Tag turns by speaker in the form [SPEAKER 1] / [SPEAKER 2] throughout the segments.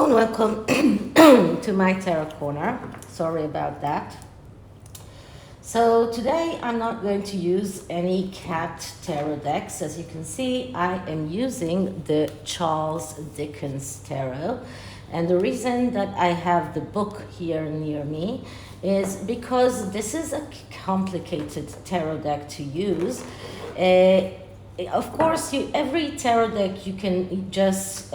[SPEAKER 1] Hello and welcome to my tarot corner. Sorry about that. So today I'm not going to use any cat tarot decks. As you can see, I am using the Charles Dickens tarot. And the reason that I have the book here near me is because this is a complicated tarot deck to use. Of course, every tarot deck you can just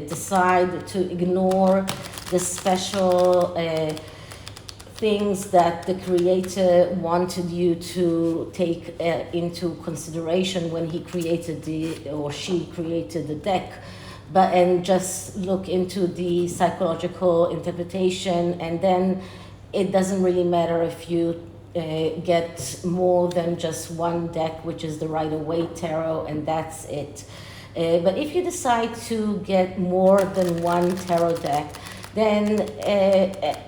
[SPEAKER 1] decide to ignore the special things that the creator wanted you to take into consideration when he created or she created the deck, and just look into the psychological interpretation, and then it doesn't really matter if you get more than just one deck, which is the Rider-Waite tarot, and that's it. But if you decide to get more than one tarot deck, then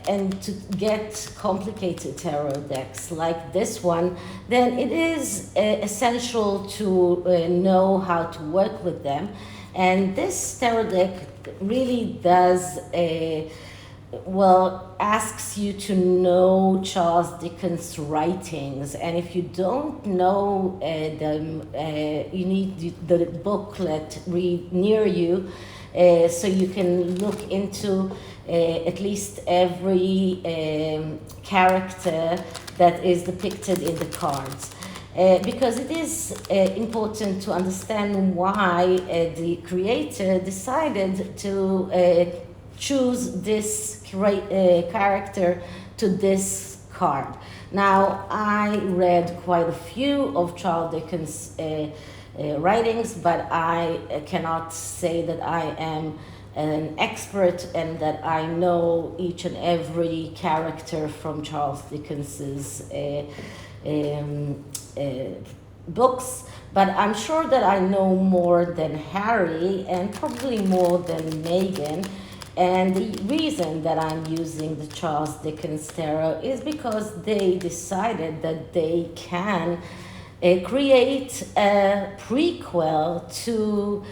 [SPEAKER 1] and to get complicated tarot decks like this one, then it is essential to know how to work with them. And this tarot deck really does asks you to know Charles Dickens' writings, and if you don't know them, you need the booklet near you, so you can look into at least every character that is depicted in the cards. Because it is important to understand why the creator decided to choose this character to this card. Now, I read quite a few of Charles Dickens' writings, but I cannot say that I am an expert and that I know each and every character from Charles Dickens's books, but I'm sure that I know more than Harry and probably more than Meghan. And the reason that I'm using the Charles Dickens tarot is because they decided that they can create a prequel to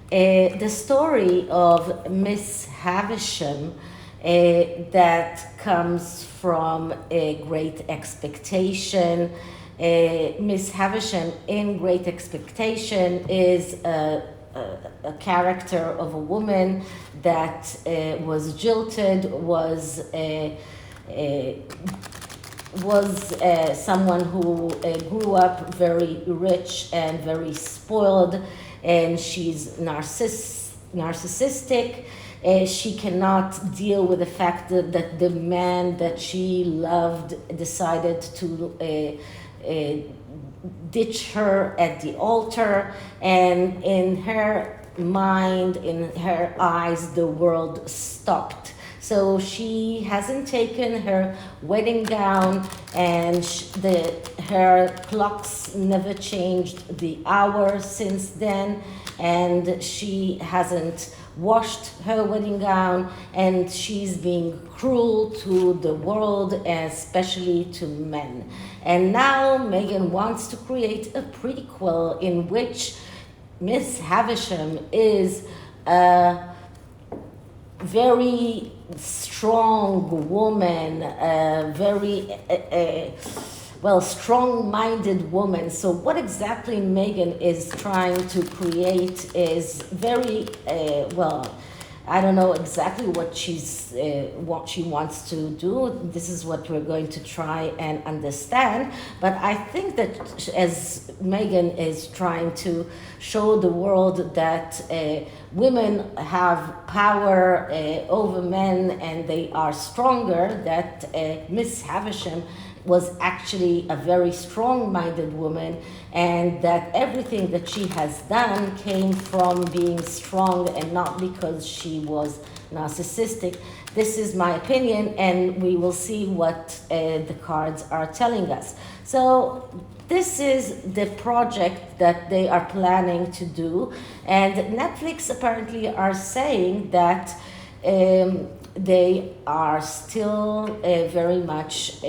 [SPEAKER 1] the story of Miss Havisham that comes from a Great Expectation. Miss Havisham in Great Expectation is a character of a woman that was jilted, was someone who grew up very rich and very spoiled, and she's narcissistic. She cannot deal with the fact that the man that she loved decided to ditch her at the altar, and in her mind, in her eyes, the world stopped. So she hasn't taken her wedding gown, and her clocks never changed the hour since then, and she hasn't washed her wedding gown, and she's being cruel to the world, especially to men. And now Meghan wants to create a prequel in which Miss Havisham is a very strong woman, a very strong-minded woman. So what exactly Meghan is trying to create is very I don't know exactly what she wants to do. This is what we're going to try and understand. But I think that as Meghan is trying to show the world that women have power over men and they are stronger, that Miss Havisham was actually a very strong-minded woman, and that everything that she has done came from being strong and not because she was narcissistic. This is my opinion, and we will see what the cards are telling us. So this is the project that they are planning to do, and Netflix apparently are saying that they are still very much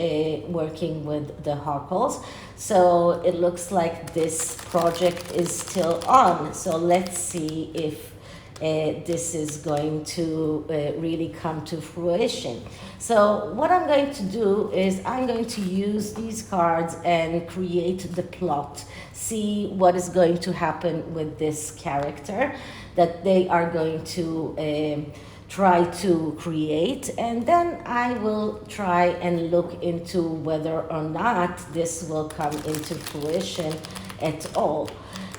[SPEAKER 1] working with the Harkles. So it looks like this project is still on. So let's see if this is going to really come to fruition. So what I'm going to do is I'm going to use these cards and create the plot, see what is going to happen with this character that they are going to try to create, and then I will try and look into whether or not this will come into fruition at all.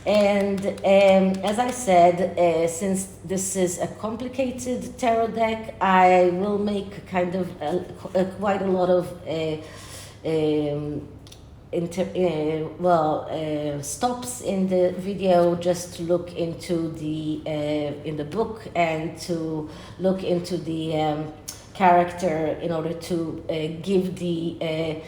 [SPEAKER 1] And as I said, since this is a complicated tarot deck, I will make kind of quite a lot of stops in the video just to look into the in the book and to look into the character in order to give the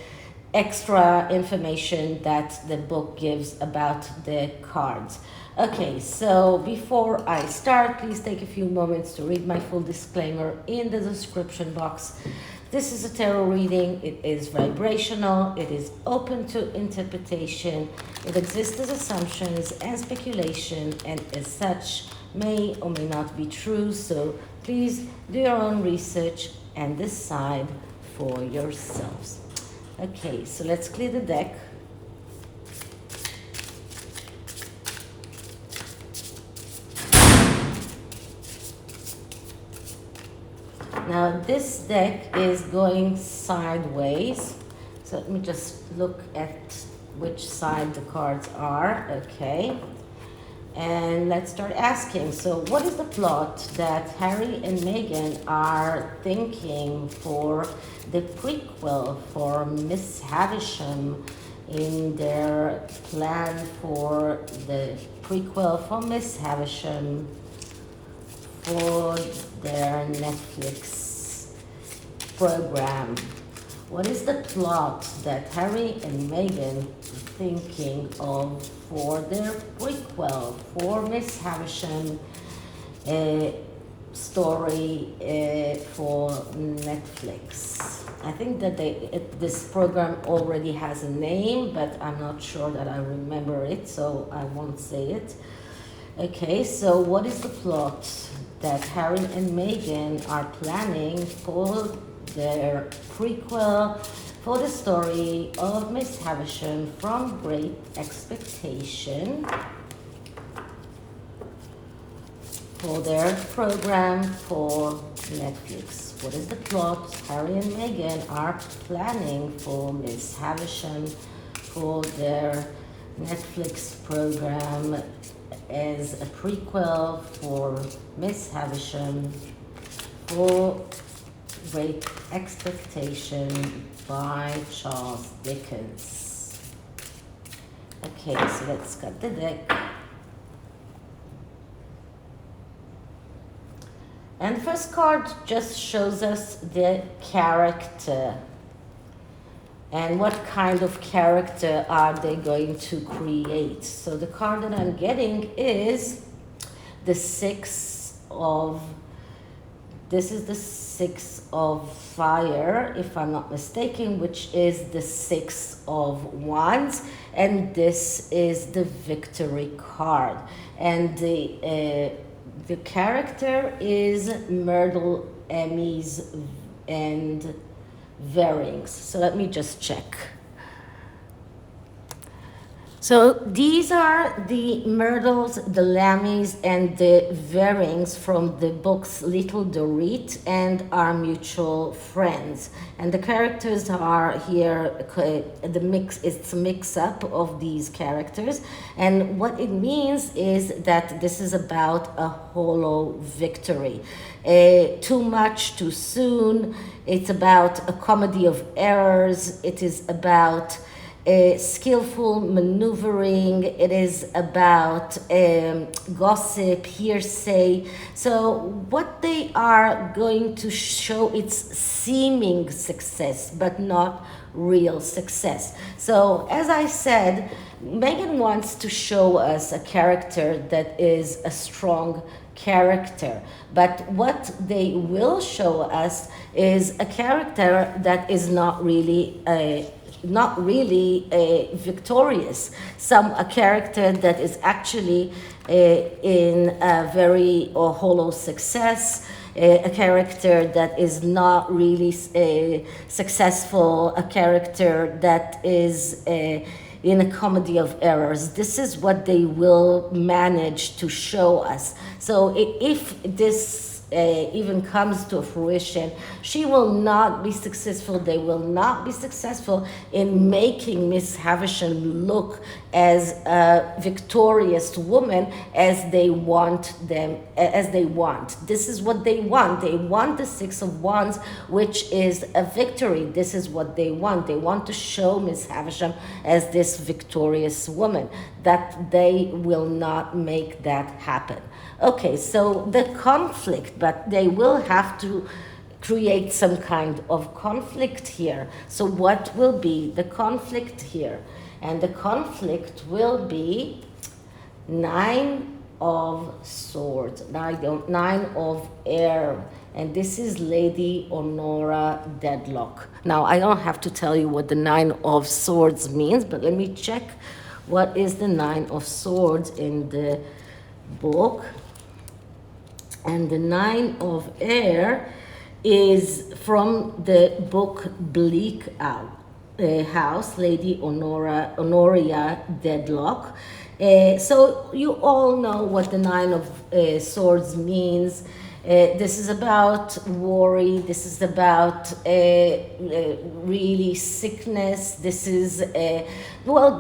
[SPEAKER 1] extra information that the book gives about the cards. Okay, so before I start, please take a few moments to read my full disclaimer in the description box. This is a tarot reading. It is vibrational. It is open to interpretation. It exists as assumptions and speculation, and as such may or may not be true. So please do your own research and decide for yourselves. Okay, so let's clear the deck. Now this deck is going sideways, so let me just look at which side the cards are. Okay, and let's start asking. So what is the plot that Harry and Meghan are thinking for the prequel for Miss Havisham, in their plan for the prequel for Miss Havisham for their Netflix program? What is the plot that Harry and Meghan are thinking of for their prequel for Miss Havisham story for Netflix? I think that this program already has a name, but I'm not sure that I remember it, so I won't say it. Okay, so what is the plot that Harry and Meghan are planning for their prequel for the story of Miss Havisham from Great Expectation for their program for Netflix? What is the plot Harry and Meghan are planning for Miss Havisham for their Netflix program as a prequel for Miss Havisham for Great Expectation by Charles Dickens? Okay, so let's cut the deck. And the first card just shows us the character. And what kind of character are they going to create? So the card that I'm getting is the Six of, this is the Six of Fire, if I'm not mistaken, which is the Six of Wands. And this is the Victory card. And the character is Myrtle, Emmys, and Varings. So let me just check. So these are the Myrtles, the Lammies, and the Varings from the books Little Dorit and Our Mutual Friends. And the characters are here, it's a mix-up of these characters. And what it means is that this is about a hollow victory. Too much, too soon. It's about a comedy of errors. It is about skillful maneuvering. It is about gossip, hearsay. So what they are going to show, it's seeming success, but not real success. So as I said, Meghan wants to show us a character that is a strong character. But what they will show us is a character that is not really victorious. A character that is actually in a very hollow success, a character that is not really successful, a character that is in a comedy of errors. This is what they will manage to show us. So if this even comes to fruition, she will not be successful. They will not be successful in making Miss Havisham look as a victorious woman as they want. This is what they want. They want the Six of Wands, which is a victory. This is what they want. They want to show Miss Havisham as this victorious woman. That they will not make that happen. Okay, so the conflict, but they will have to create some kind of conflict here. So what will be the conflict here? And the conflict will be 9 of Swords, 9 of Air. And this is Lady Honora Deadlock. Now, I don't have to tell you what the 9 of Swords means, but let me check what is the 9 of Swords in the book. And the 9 of Air is from the book Bleak House, Lady Honoria Deadlock. So you all know what the 9 of Swords means. This is about worry. This is about really sickness. This is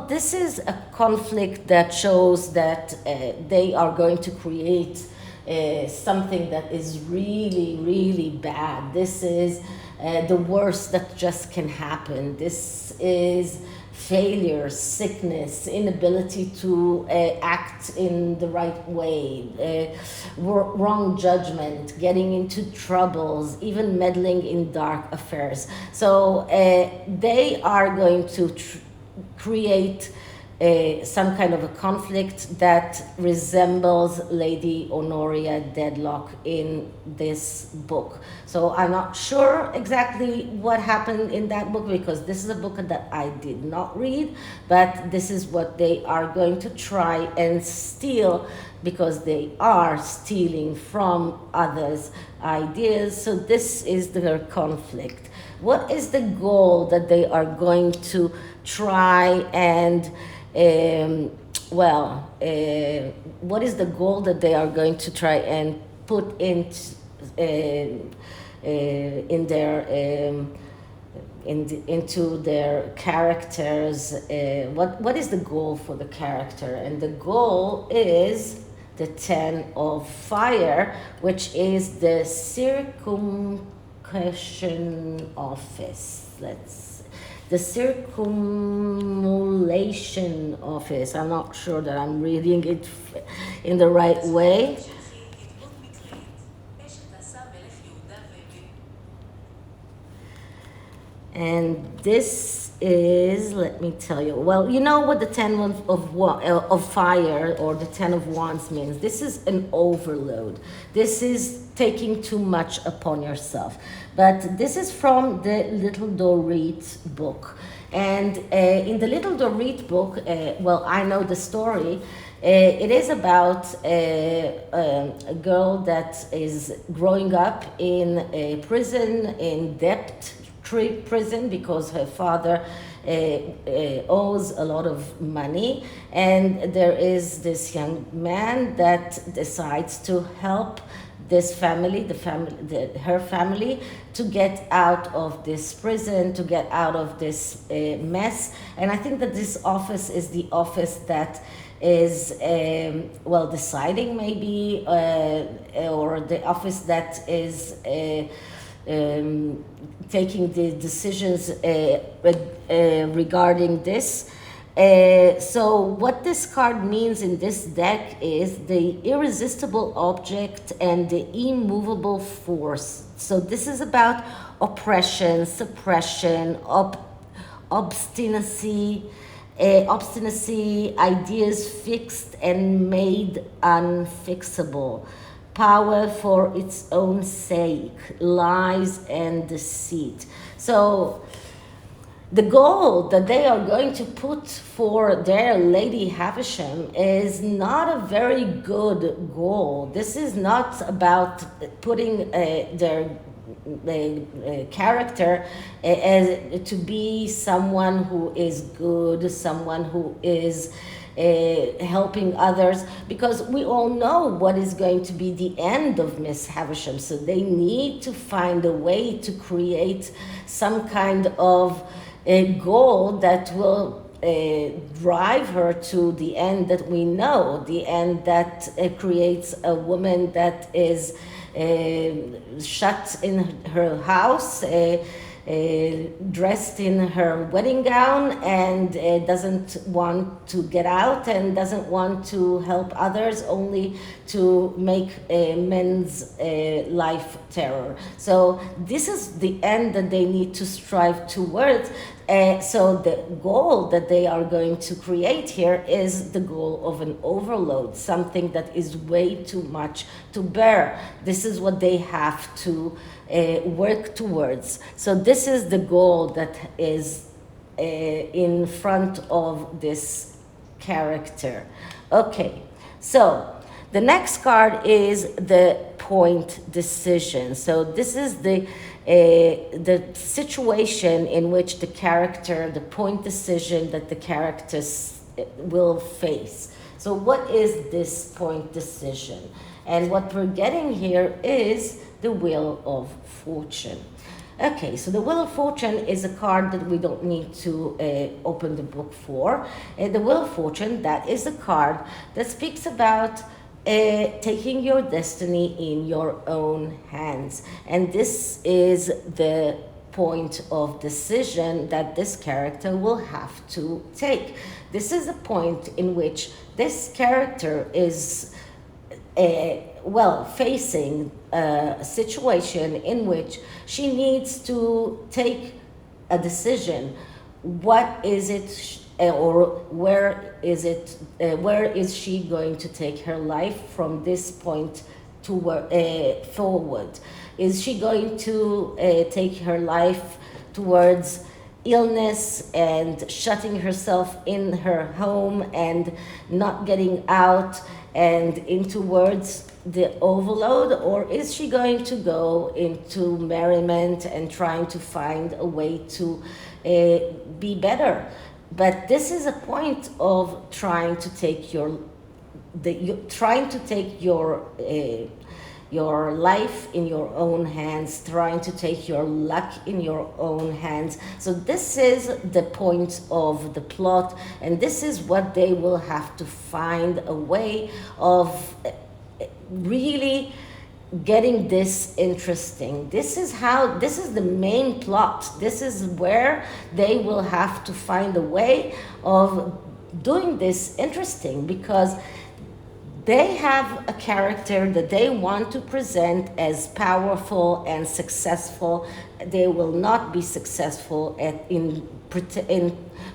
[SPEAKER 1] this is a conflict that shows that they are going to create something that is really, really bad. This is the worst that just can happen. This is failure, sickness, inability to act in the right way, wrong judgment, getting into troubles, even meddling in dark affairs. So they are going to create some kind of a conflict that resembles Lady Honoria Deadlock in this book. So I'm not sure exactly what happened in that book, because this is a book that I did not read, but this is what they are going to try and steal, because they are stealing from others' ideas. So this is their conflict. What is the goal that they are going to try and what is the goal that they are going to try and put in into their characters? What is the goal for the character? And the goal is the 10 of Fire, which is the circumcision office. The circumulation office. I'm not sure that I'm reading it in the right way. And this is, let me tell you, well, you know what the 10 of Fire or the 10 of Wands means. This is an overload. This is taking too much upon yourself. But this is from the Little Dorit book. And in the Little Dorit book, I know the story. It is about a girl that is growing up in a prison, in debt prison, because her father owes a lot of money, and there is this young man that decides to help this family, her family, to get out of this prison, to get out of this mess. And I think that this office is the office that is deciding maybe, or the office that is taking the decisions regarding this. So what this card means in this deck is the irresistible object and the immovable force. So this is about oppression, suppression, obstinacy, ideas fixed and made unfixable, power for its own sake, lies and deceit. So the goal that they are going to put for their Lady Havisham is not a very good goal. This is not about putting their character as to be someone who is good, someone who is helping others, because we all know what is going to be the end of Miss Havisham. So they need to find a way to create some kind of a goal that will drive her to the end that we know, the end that creates a woman that is shut in her house, dressed in her wedding gown, and doesn't want to get out and doesn't want to help others, only to make men's life terror. So this is the end that they need to strive towards. So the goal that they are going to create here is the goal of an overload, something that is way too much to bear. This is what they have to work towards. So this is the goal that is in front of this character. Okay, so the next card is the point decision. So this is the situation in which the character, the point decision that the characters will face. So what is this point decision? And what we're getting here is the Wheel of Fortune. Okay, so the Wheel of Fortune is a card that we don't need to open the book for. The Wheel of Fortune, that is a card that speaks about taking your destiny in your own hands. And this is the point of decision that this character will have to take. This is a point in which this character is facing a situation in which she needs to take a decision. What is it, or where is she going to take her life from this point to forward? Is she going to take her life towards illness and shutting herself in her home and not getting out and in towards the overload, or is she going to go into merriment and trying to find a way to be better? But this is a point of trying to take your life in your own hands, trying to take your luck in your own hands. So this is the point of the plot, and this is what they will have to find a way of really getting this interesting. This is the main plot. This is where they will have to find a way of doing this interesting, because they have a character that they want to present as powerful and successful. They will not be successful in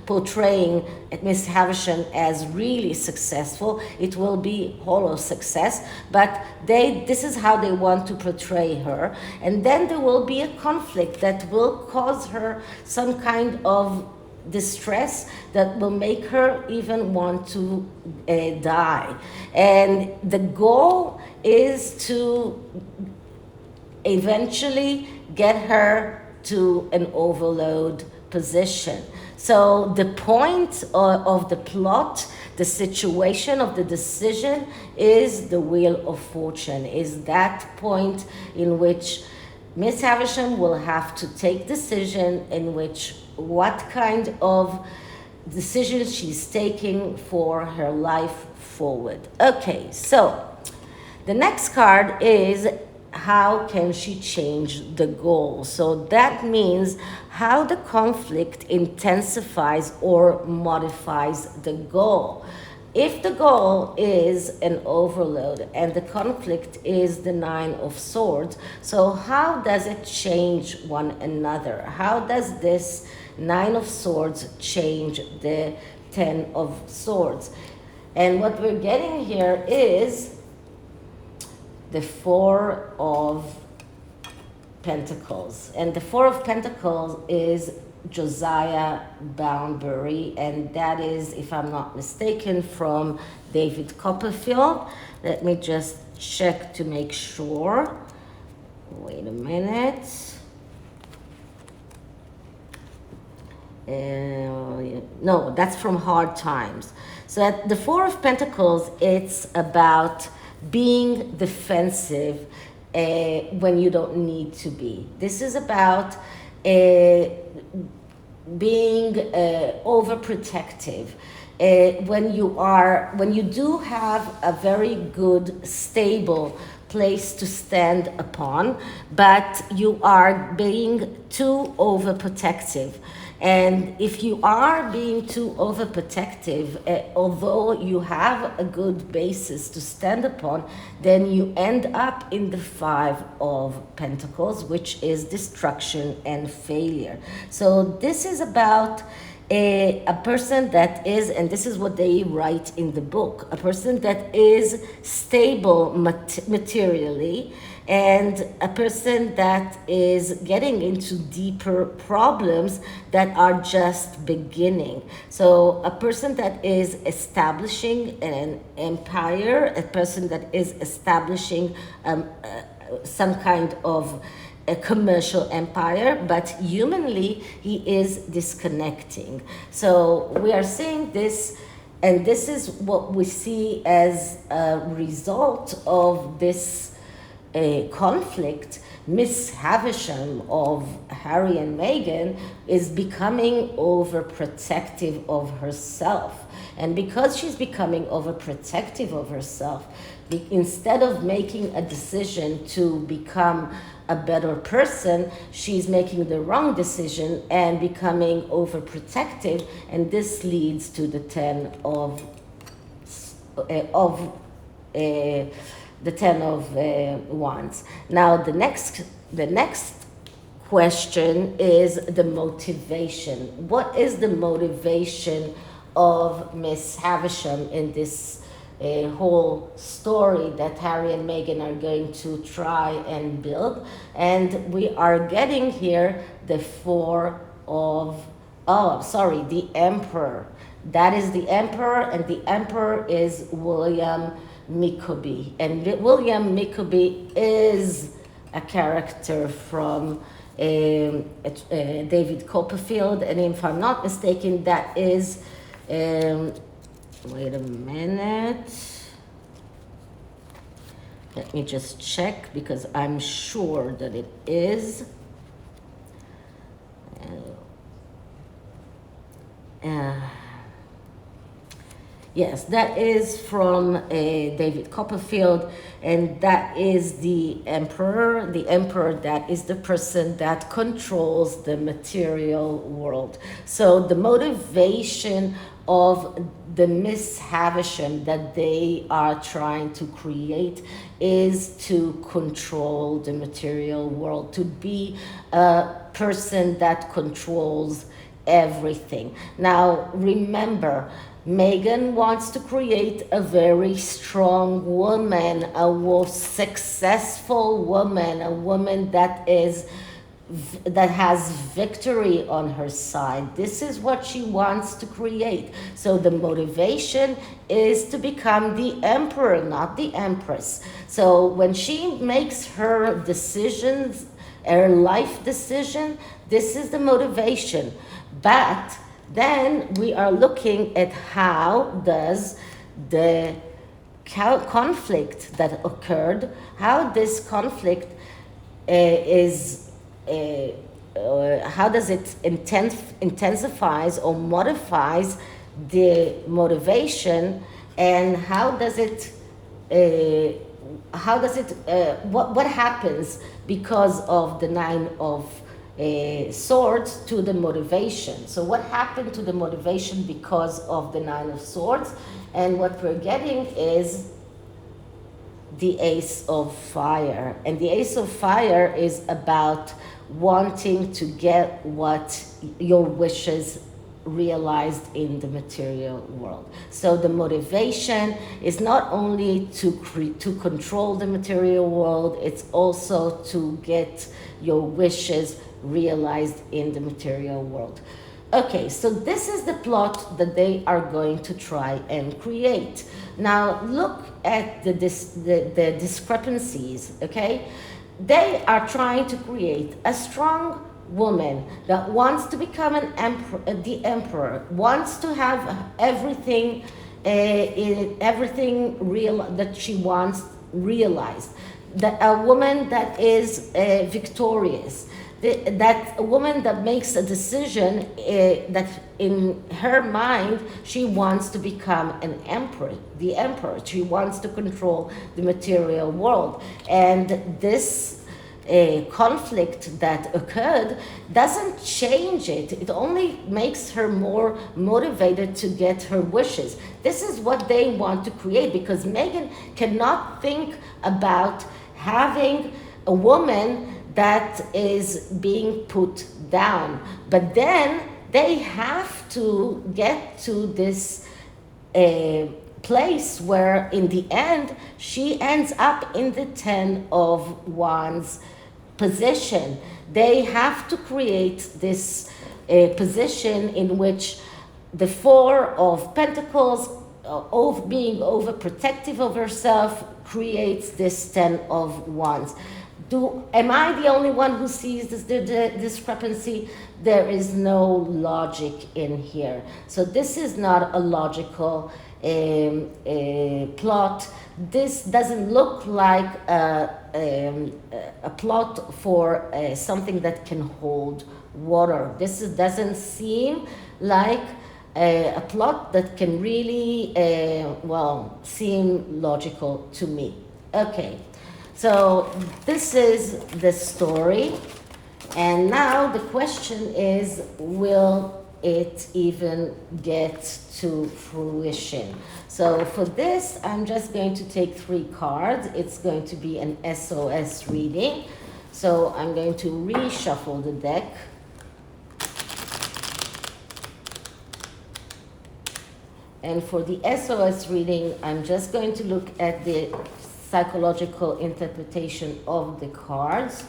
[SPEAKER 1] portraying Miss Havisham as really successful. It will be hollow success, but this is how they want to portray her. And then there will be a conflict that will cause her some kind of distress that will make her even want to die. And the goal is to eventually get her to an overload position. So the point of the plot, the situation of the decision, is the Wheel of Fortune, is that point in which Miss Havisham will have to take decision in which what kind of decision she's taking for her life forward. Okay, so the next card is how can she change the goal? So that means how the conflict intensifies or modifies the goal. If the goal is an overload and the conflict is the Nine of Swords, so how does it change one another? How does this Nine of Swords change the Ten of Swords? And what we're getting here is the Four of Pentacles. And the Four of Pentacles is Josiah Boundbury, and that is, if I'm not mistaken, from David Copperfield. Let me just check to make sure. Wait a minute. No, that's from Hard Times. So at the Four of Pentacles, it's about being defensive when you don't need to be. This is about being overprotective. When you do have a very good, stable place to stand upon, but you are being too overprotective. And if you are being too overprotective, although you have a good basis to stand upon, then you end up in the Five of Pentacles, which is destruction and failure. So this is about a person that is, and this is what they write in the book, a person that is stable materially, and a person that is getting into deeper problems that are just beginning. So a person that is establishing an empire, a person that is establishing some kind of a commercial empire, but humanly he is disconnecting. So we are seeing this, and this is what we see as a result of this conflict. Miss Havisham of Harry and Meghan is becoming overprotective of herself. And because she's becoming overprotective of herself, instead of making a decision to become a better person, she's making the wrong decision and becoming overprotective, and this leads to the Ten of Wands. Now the next question is the motivation. What is the motivation of Miss Havisham in this whole story that Harry and Meghan are going to try and build? And we are getting here the the Emperor. That is the Emperor, and the Emperor is William Mickoby. And William Mickoby is a character from David Copperfield, and if I'm not mistaken, that is wait a minute. Let me just check, because I'm sure that it is. Yes, that is from David Copperfield, and that is the Emperor. The Emperor, that is the person that controls the material world. So the motivation of the Miss Havisham that they are trying to create is to control the material world, to be a person that controls everything. Now, remember, Meghan wants to create a very strong woman, a successful woman, a woman that has victory on her side. This is what she wants to create. So the motivation is to become the emperor, not the empress. So when she makes her decisions, her life decision, this is the motivation. But then we are looking at how does the conflict that occurred, how this conflict how does it intensifies or modifies the motivation, and what happens because of the Nine of Swords to the motivation. So what happened to the motivation because of the Nine of Swords? And what we're getting is the Ace of Fire. And the Ace of Fire is about wanting to get what your wishes realized in the material world. So the motivation is not only to control the material world, it's also to get your wishes realized in the material world. Okay, so this is the plot that they are going to try and create. Now look at the discrepancies, okay? They are trying to create a strong woman that wants to become an the emperor, wants to have everything, everything real that she wants realized. That a woman that is victorious, that a woman that makes a decision that in her mind she wants to become an emperor, the emperor. She wants to control the material world, and this conflict that occurred doesn't change it. It only makes her more motivated to get her wishes. This is what they want to create, because Meghan cannot think about having a woman that is being put down. But then they have to get to this place where in the end she ends up in the 10 of Wands position. They have to create this position in which the 4 of Pentacles, being overprotective of herself, creates this 10 of Wands. Am I the only one who sees the discrepancy? There is no logic in here. So this is not a logical plot. This doesn't look like a plot for something that can hold water. This doesn't seem like a plot that can really, seem logical to me. Okay. So this is the story, and now the question is, will it even get to fruition? So for this, I'm just going to take 3 cards. It's going to be an SOS reading. So I'm going to reshuffle the deck. And for the SOS reading, I'm just going to look at the psychological interpretation of the cards.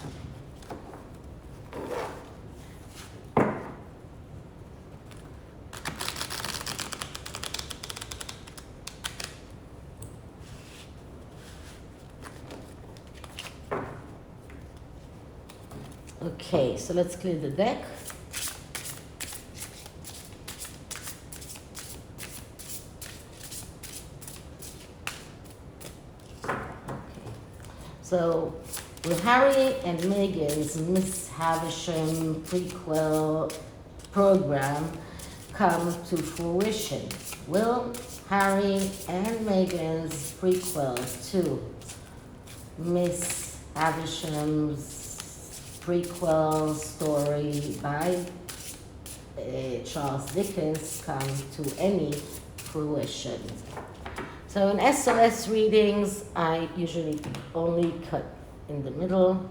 [SPEAKER 1] Okay, so let's clear the deck. So, will Harry and Meghan's Miss Havisham prequel program come to fruition? Will Harry and Meghan's prequel to Miss Havisham's prequel story by Charles Dickens come to any fruition? So in SOS readings, I usually only cut in the middle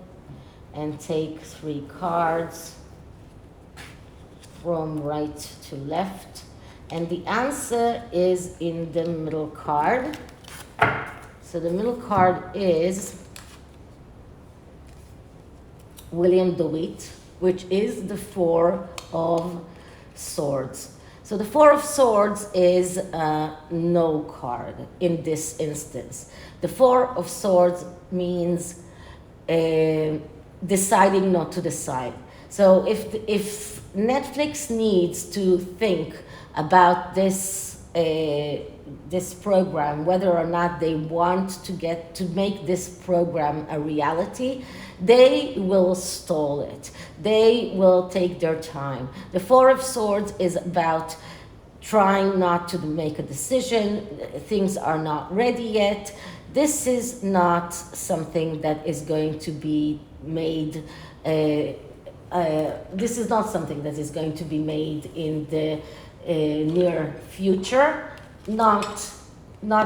[SPEAKER 1] and take 3 cards from right to left. And the answer is in the middle card. So the middle card is William DeWitt, which is the 4 of Swords. So the 4 of Swords is a no card in this instance. The 4 of Swords means deciding not to decide. So if Netflix needs to think about this program, whether or not they want to make this program a reality, they will stall it. They will take their time. The 4 of Swords is about trying not to make a decision. Things are not ready yet. This is not something that is going to be made. This is not something that is going to be made in the near future. Not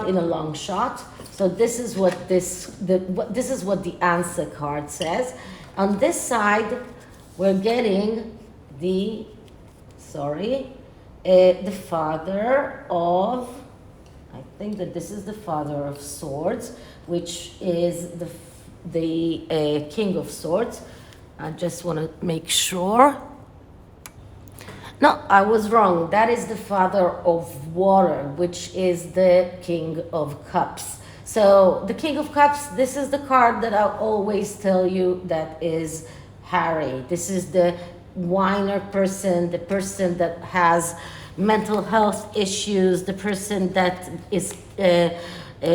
[SPEAKER 1] in a long shot. So this is what this is what the answer card says. On this side, we're getting the the father of, I think that this is the father of swords, which is the king of swords. I just want to make sure. No, I was wrong. That is the father of water, which is the king of cups. So the king of cups, this is the card that I always tell you that is Harry. This is the whiner person, the person that has mental health issues, the person that is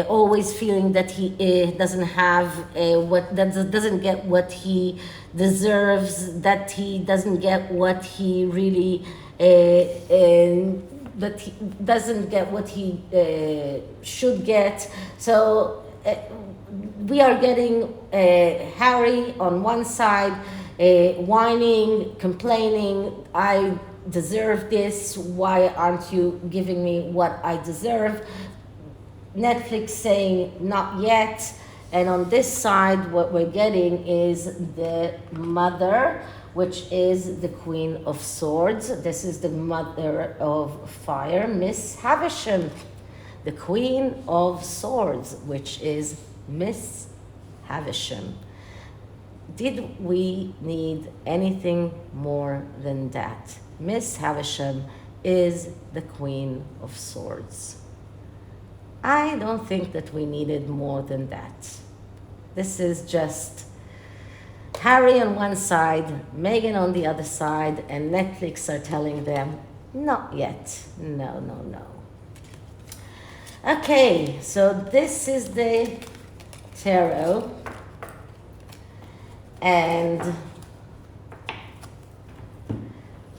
[SPEAKER 1] always feeling that he doesn't have doesn't get what he deserves, that he doesn't get what he really that he doesn't get what he should get. So we are getting Harry on one side, whining, complaining, I deserve this, why aren't you giving me what I deserve? Netflix saying not yet. And on this side what we're getting is the mother, which is the Queen of Swords. This is the mother of fire, Miss Havisham, the Queen of Swords, which is Miss Havisham. Did we need anything more than that? Miss Havisham is the Queen of Swords. I don't think that we needed more than that. This is just Harry on one side, Meghan on the other side, and Netflix are telling them, not yet. No, no, no. Okay, so this is the tarot. And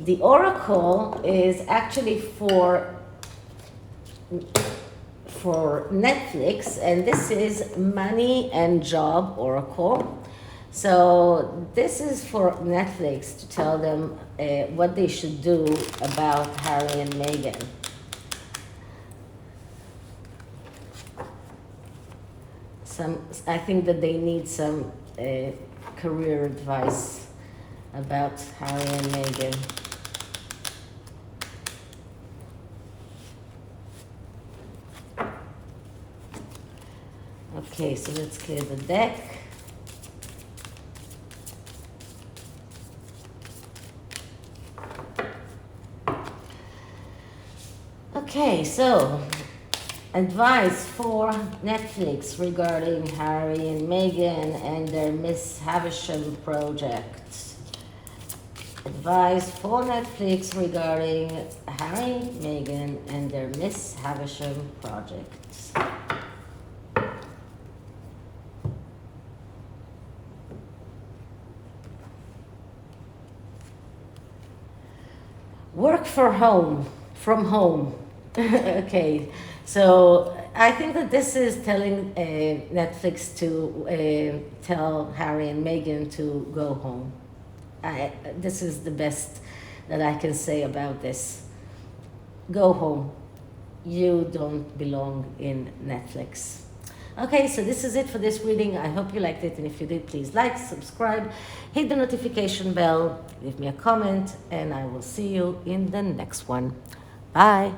[SPEAKER 1] the oracle is actually for Netflix, and this is money and job oracle. So this is for Netflix to tell them what they should do about Harry and Meghan. I think that they need some career advice about Harry and Meghan. Okay, so let's clear the deck. Okay, so advice for Netflix regarding Harry and Meghan and their Miss Havisham project. Advice for Netflix regarding Harry, Meghan, and their Miss Havisham project. Work from home. Okay, so I think that this is telling Netflix to tell Harry and Meghan to go home. This is the best that I can say about this. Go home. You don't belong in Netflix. Okay, so this is it for this reading. I hope you liked it, and if you did, please like, subscribe, hit the notification bell, leave me a comment, and I will see you in the next one. Bye.